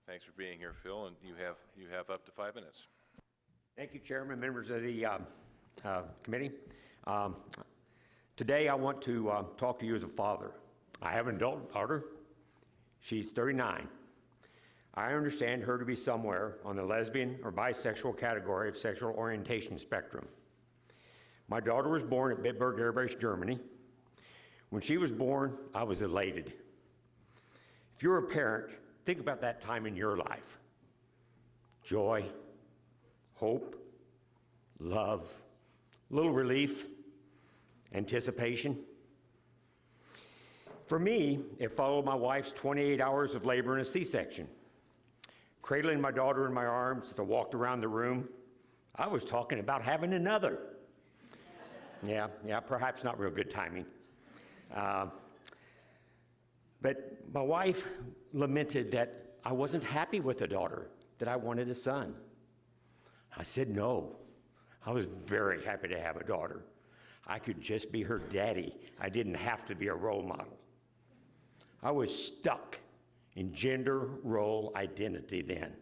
Thanks for being here, Phil, and you have up to 5 minutes. Thank you, Chairman, members of the committee. Today I want to talk to you as a father. I have an adult daughter. She's 39. I understand her to be somewhere on the lesbian or bisexual category of sexual orientation spectrum. My daughter was born at Bitburg Air Base, Germany. When she was born, I was elated. If you're a parent, think about that time in your life. Joy, hope, love, a little relief, anticipation. For me, it followed my wife's 28 hours of labor and a C-section. Cradling my daughter in my arms as I walked around the room, I was talking about having another. Yeah, perhaps not real good timing. But my wife lamented that I wasn't happy with a daughter, that I wanted a son. I said no. I was very happy to have a daughter. I could just be her daddy. I didn't have to be a role model. I was stuck in gender role identity then.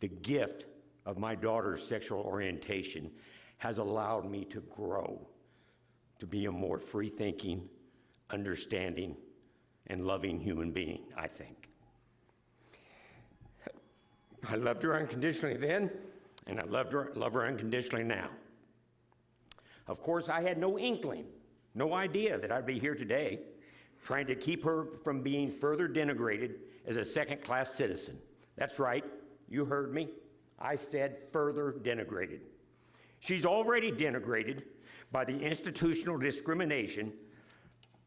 The gift of my daughter's sexual orientation has allowed me to grow, to be a more free-thinking, understanding, and loving human being, I think. I loved her unconditionally then, and I love her unconditionally now. Of course, I had no inkling, no idea that I'd be here today trying to keep her from being further denigrated as a second-class citizen. That's right, you heard me. I said further denigrated. She's already denigrated by the institutional discrimination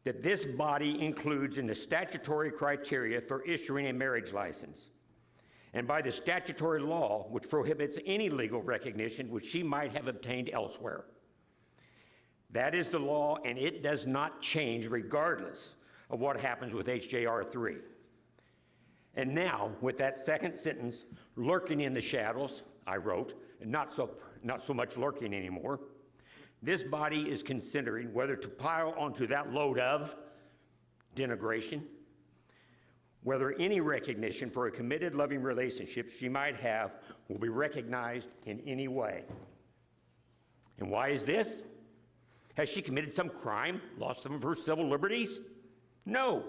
that this body includes in the statutory criteria for issuing a marriage license, and by the statutory law which prohibits any legal recognition which she might have obtained elsewhere. That is the law, and it does not change regardless of what happens with HJR-3. And now, with that second sentence lurking in the shadows, I wrote, and not so much lurking anymore, this body is considering whether to pile onto that load of denigration, whether any recognition for a committed, loving relationship she might have will be recognized in any way. And why is this? Has she committed some crime, lost some of her civil liberties? No.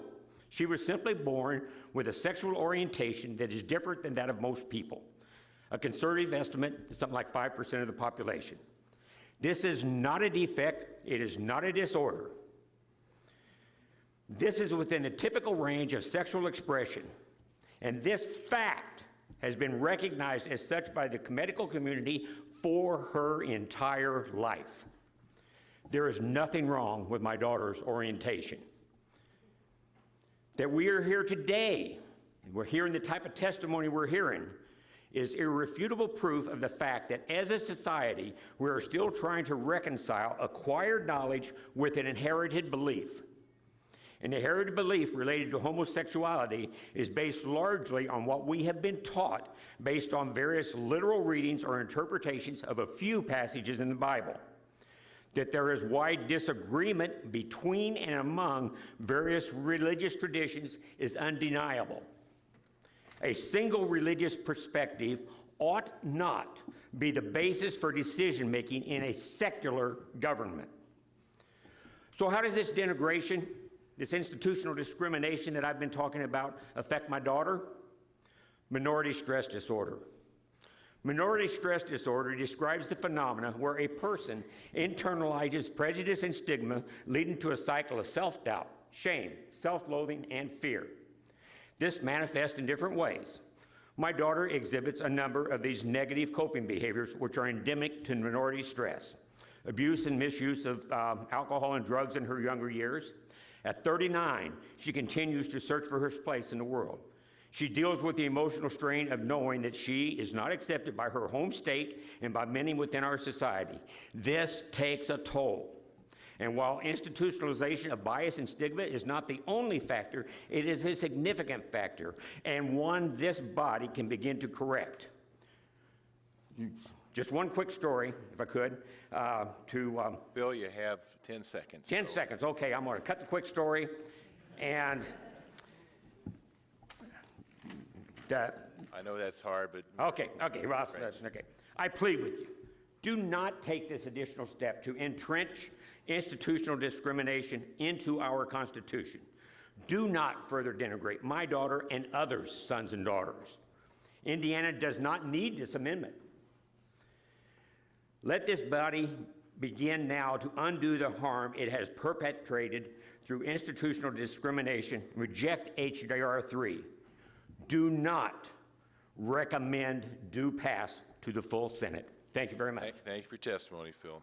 She was simply born with a sexual orientation that is different than that of most people. A conservative estimate is something like 5% of the population. This is not a defect, it is not a disorder. This is within the typical range of sexual expression, and this fact has been recognized as such by the medical community for her entire life. There is nothing wrong with my daughter's orientation. That we are here today, and we're hearing the type of testimony we're hearing, is irrefutable proof of the fact that as a society, we are still trying to reconcile acquired knowledge with an inherited belief. An inherited belief related to homosexuality is based largely on what we have been taught based on various literal readings or interpretations of a few passages in the Bible. That there is wide disagreement between and among various religious traditions is undeniable. A single religious perspective ought not be the basis for decision-making in a secular government. So how does this denigration, this institutional discrimination that I've been talking about, affect my daughter? Minority stress disorder. Minority stress disorder describes the phenomena where a person internalizes prejudice and stigma, leading to a cycle of self-doubt, shame, self-loathing, and fear. This manifests in different ways. My daughter exhibits a number of these negative coping behaviors which are endemic to minority stress. Abuse and misuse of alcohol and drugs in her younger years. At 39, she continues to search for her place in the world. She deals with the emotional strain of knowing that she is not accepted by her home state and by many within our society. This takes a toll. And while institutionalization of bias and stigma is not the only factor, it is a significant factor, and one this body can begin to correct. Just one quick story, if I could, Bill, you have 10 seconds. 10 seconds, okay, I'm gonna cut the quick story, and I know that's hard, but Okay, well, okay. I plead with you, do not take this additional step to entrench institutional discrimination into our Constitution. Do not further denigrate my daughter and others' sons and daughters. Indiana does not need this amendment. Let this body begin now to undo the harm it has perpetrated through institutional discrimination. Reject HJR-3. Do not recommend due pass to the full Senate. Thank you very much. thank you for your testimony, Phil.